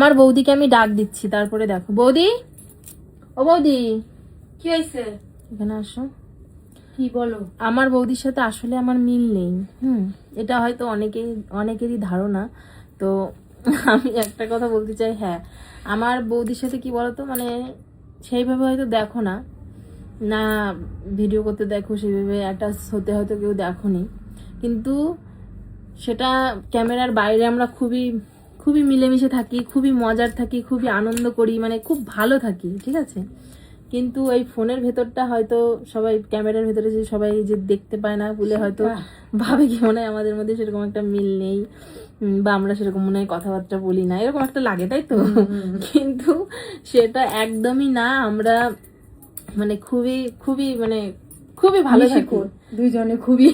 আমার বৌদিকে আমি ডাক দিচ্ছি, তারপরে দেখো। বৌদি, ও বৌদি, কি হয়েছে? এখানে আসো। কি বলো? আমার বৌদির সাথে আসলে আমার মিল নেই। এটা হয়তো অনেকেরই ধারণা। তো আমি একটা কথা বলতে চাই, হ্যাঁ আমার বৌদির সাথে কি বলতো, মানে সেইভাবে হয়তো দেখো না, না ভিডিও করতে দেখো, সেইভাবে অ্যাটাচ হতে হয়তো কেউ দেখোনি, কিন্তু সেটা ক্যামেরার বাইরে আমরা খুবই খুবই মিলেমিশে থাকি, খুবই মজার থাকি, খুবই আনন্দ করি, মানে খুব ভালো থাকি, ঠিক আছে। কিন্তু এই ফোনের ভেতরটা হয়তো সবাই, ক্যামেরার ভেতরে যে সবাই যে দেখতে পায় না বলে হয়তো ভাবে কি মনে হয় আমাদের মধ্যে সেরকম একটা মিল নেই, বা আমরা সেরকম মনে হয় কথাবার্তা বলি না, এরকম একটা লাগে, তাই তো। কিন্তু সেটা একদমই না। আমরা মানে খুবই খুবই মানে খুবই ভালো থাকি দুইজনে, খুবই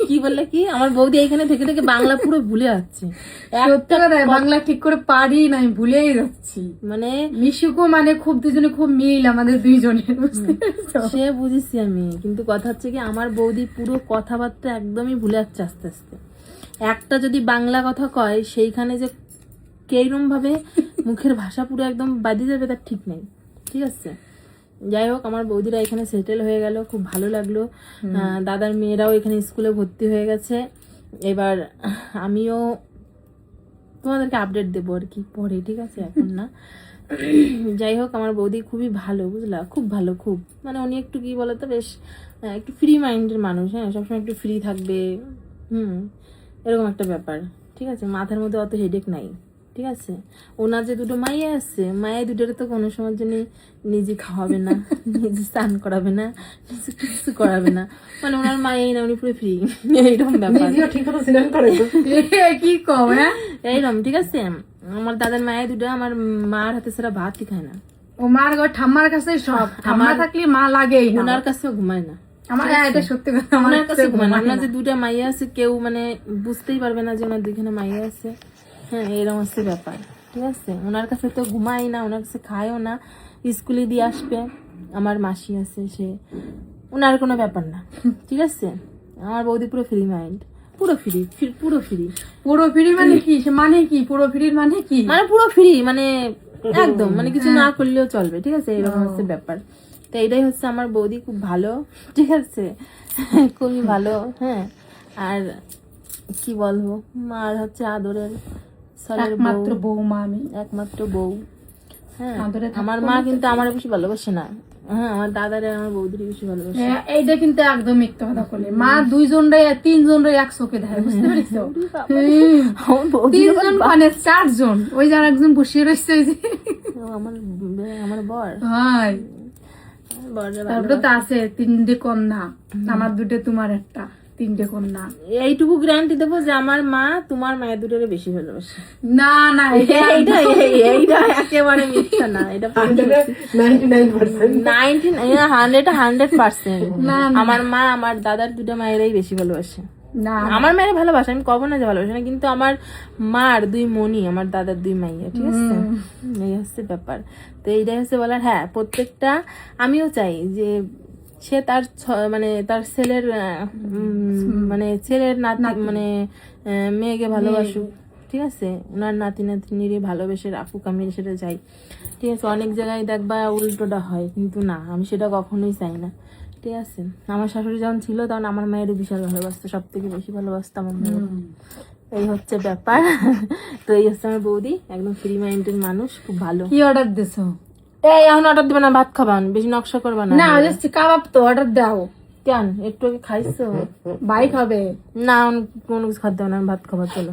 কি বললে কি, আমার বৌদি এখানে থেকে থেকে বাংলা পুরো ভুলে যাচ্ছে। বাংলা ঠিক করে পারি না, আমি ভুলেই যাচ্ছি। মানে মিশুকো মানে খুব দুজনে খুব মিল আমাদের দুইজনের, বুঝতে পেরেছো? সে বুঝেছি আমি, কিন্তু কথা হচ্ছে কি আমার বৌদি পুরো কথাবার্তা একদমই ভুলে যাচ্ছে আস্তে আস্তে। একটা যদি বাংলা কথা কয় সেইখানে যে কেরম ভাবে মুখের ভাষা পুরো একদম বাদিয়ে যাবে তার ঠিক নেই, ঠিক আছে। যাই হোক, আমার বৌদিরা এখানে সেটেল হয়ে গেল, খুব ভালো লাগলো। দাদার মেয়েরাও এখানে স্কুলে ভর্তি হয়ে গেছে। এবার আমিও তোমাদেরকে আপডেট দেবো আর কি পরে, ঠিক আছে, এখন না। যাই হোক, আমার বৌদি খুবই ভালো, বুঝলা, খুব ভালো, খুব মানে উনি একটু কি বলতো, বেশ একটু ফ্রি মাইন্ডের মানুষ, হ্যাঁ সবসময় একটু ফ্রি থাকবে, এরকম একটা ব্যাপার, ঠিক আছে। মাথার মধ্যে অত হেডেক নাই, ঠিক আছে। ওনার যে দুটো মাইয়া আছে, মায়ের দুটোর তো কোনো সময়ের জন্য নিজে খাওয়াবে না, নিজে স্নান করাবে না, নিজে কিছু করাবে না, মানে ওনার মায়েই না, উনি পুরো ফ্রি, এইরকম ব্যাপার। কি কম, হ্যাঁ এইরকম, ঠিক আছে। আমার দাদার মায়ের দুটো আমার মার হাতে ছাড়া ভাতই খায় না। ও মার ঘর ঠাম্মার কাছে সব, ঠাম্মা থাকলে মা লাগেই না, ওনার কাছেও ঘুমায় না। আমার এটা সত্যি কথা, আমার ওনার কাছে ঘুমায় না। ওনার যে দুটা মাইয়া আছে কেউ মানে বুঝতেই পারবে না যে ওনার দুইখানে মাইয়া আছে, হ্যাঁ এরকম হচ্ছে ব্যাপার, ঠিক আছে। ওনার কাছে তো ঘুমায় না, ওনার কাছে খায়ও না, স্কুলে দিয়ে আসবে। আমার মাসি আছে, সে ওনার কোনো ব্যাপার না, ঠিক আছে। আমার বৌদি পুরো ফ্রি মাইন্ড, পুরো ফ্রি, পুরো ফ্রি। পুরো ফ্রি মানে কি? সে মানে কি পুরো ফ্রির মানে কি? মানে পুরো ফ্রি, মানে একদম, মানে কিছু না করলেও চলবে, ঠিক আছে, এরকম হচ্ছে ব্যাপার। তো এইটাই হচ্ছে আমার বৌদি, খুব ভালো, ঠিক আছে, খুবই ভালো, হ্যাঁ। আর কি বলবো, মার হচ্ছে আদরের একমাত্র বৌমা, আমি একমাত্র বউ, হ্যাঁ। আদরে আমার মা কিন্তু আমার বেশি ভালোবাসে না, হ্যাঁ আমার দাদারে আমার বৌদির বেশি ভালোবাসে। এইটা কিন্তু একদম মিথ্যা কথা বলে। মা দুইজনরে তিনজনরে এক চোখে দেখে, বুঝতে পেরেছো? তিনজন মানে চারজন, ওই যার একজন বসিয়ে রয়েছে ওই যে আমার বর, হয়। তারপরে তো আছে তিনটে কন্যা, আমার দুটো, তোমার একটা, তিনটে কন্যা। এইটুকু গ্যারান্টি দেবো যে আমার মা তোমার মায়ের দুটোরে বেশি ভালোবাসে। না না, এইটা একেবারে মিথ্যা না, এটা 100%। আমার মা আমার দাদার দুটো মায়েরাই বেশি ভালোবাসে। না, আমার মায়ের ভালোবাসে, আমি কখনো যে ভালোবাসি না, কিন্তু আমার মার দুই মনি, আমার দাদার দুই মাইয়া, ঠিক আছে, এই হচ্ছে ব্যাপার। তো এইটাই হচ্ছে বলার, হ্যাঁ প্রত্যেকটা আমিও চাই যে সে তার মানে তার ছেলের মানে ছেলের নাতি মানে মেয়েকে ভালোবাসুক, ঠিক আছে, ওনার নাতি নাতনিরে ভালোবেসে রাখুক, আমি সেটা চাই, ঠিক আছে। অনেক জায়গায় দেখবা উল্টোটা হয়, কিন্তু না, আমি সেটা কখনোই চাই না, ঠিক আছে। আমার শাশুড়ি যখন ছিল তখন আমার মায়ের বিশাল ভালোবাসতো, সব থেকে বেশি ভালোবাসতো আমার মেয়ে, এই হচ্ছে ব্যাপার। তো এই হচ্ছে আমার বৌদি, একদম ফ্রি মাইন্ডের মানুষ, খুব ভালো। কি অর্ডার দিছো? এই এখন অর্ডার দিবে না, ভাত খাবান, বেশি নকশা করবা না। না কাবাব তো অর্ডার দাও। কেন, একটু আগে খাইছো? ভাই খাবে না, কোনো কিছু খাদ্য না, ভাত খাবার, চলো।